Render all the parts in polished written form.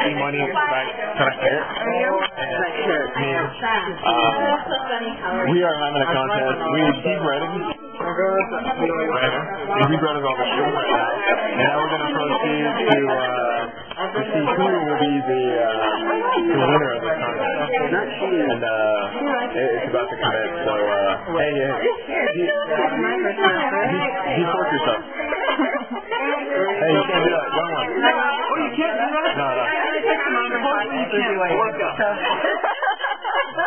making money by kind of fair. We are having a contest. We debreaded. We debreaded all the shit right now. And now we're going to proceed to see who will be the winner of this contest. And it's about to commit. So, hey, de-fork yourself. Hey, you can't do that. Young one. Oh, you can't do that? No.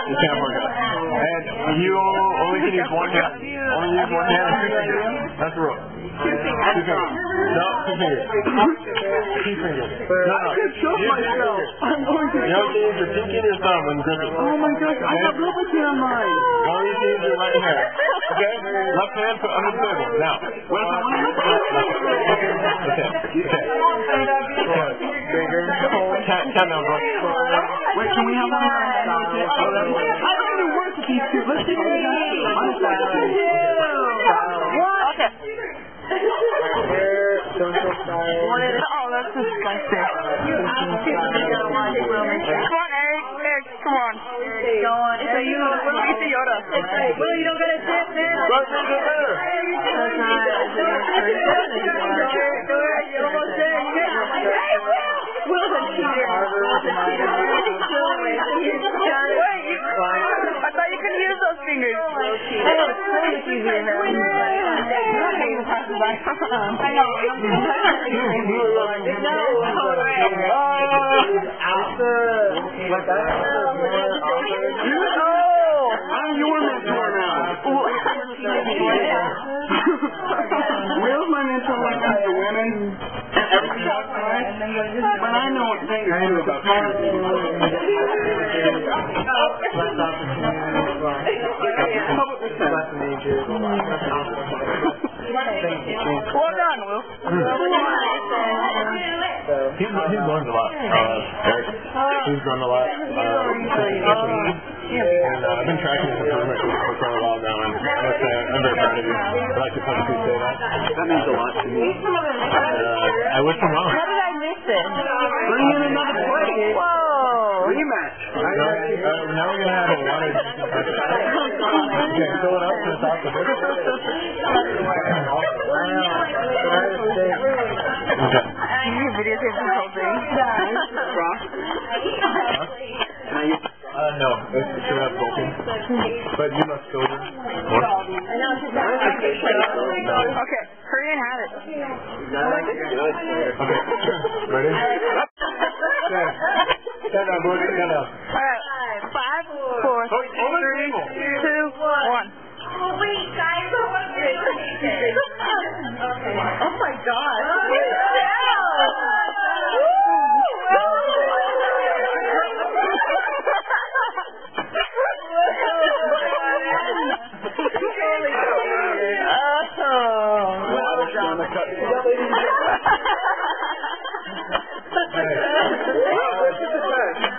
You can't work it. And you only can use one hand. Only use one hand and 2 fingers. That's the rule. 2 fingers. No, 2 fingers. 2 fingers. No. Choke myself. I'm going to. You have to use your pinky and your thumb when gripping. Oh my gosh, I have Robotin on mine. You only need to use your right hand. Okay? Left hand put under the table. Now. Okay. Count down, bro. Wait, can we have one? I don't even work with these two. Let's see what we got. Okay. Oh, that's disgusting. Come on, Eric, come on. So you eat the Yoda. Will, you don't gotta sit there. Right there. That's not. You're almost there. Will's a cheater. Wait, I thought you could use those fingers. I know, it's so much easier now. I know. I'm your mentor now. Will's my mentor when it comes to women. Everything else, but I know what things to do about Well done, Will. He's learned a lot. Eric. He's grown a lot. And I've been tracking his improvement for quite a while now, and I must say I'm very proud of you. I'd like to publicly say that. That means a lot to me. I wish him well. How did I miss it? Bring in another plate. Whoa. Rematch. Now we're going to have a lot of... Okay, fill it up to the top of it. I need to videotape this whole thing. No, it's should have bolting. But you must fill it. Okay, hurry and have it. Okay, ready? Stand up, boys. Stand up. Alright, 5, 4, 3, 2, 1. Wait, guys, Oh my god.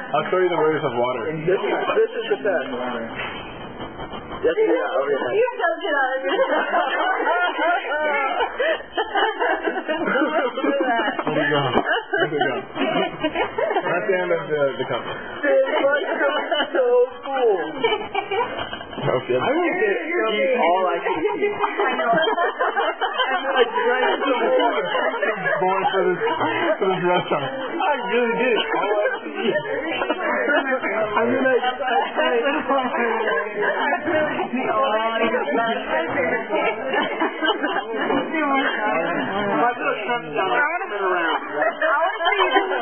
I'll show you the waves of water. This is the best. Yes, yeah, over here. You don't get out of here. There you go. That's the end of the conference. So cool. Okay. I will get all I can see. I know. And then I drank the whole Born for this restaurant. I really did. All I can see. I mean,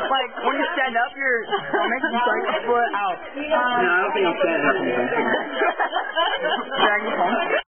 Like, when you stand up, your stomach is like a foot out. no, I don't think I'm standing up.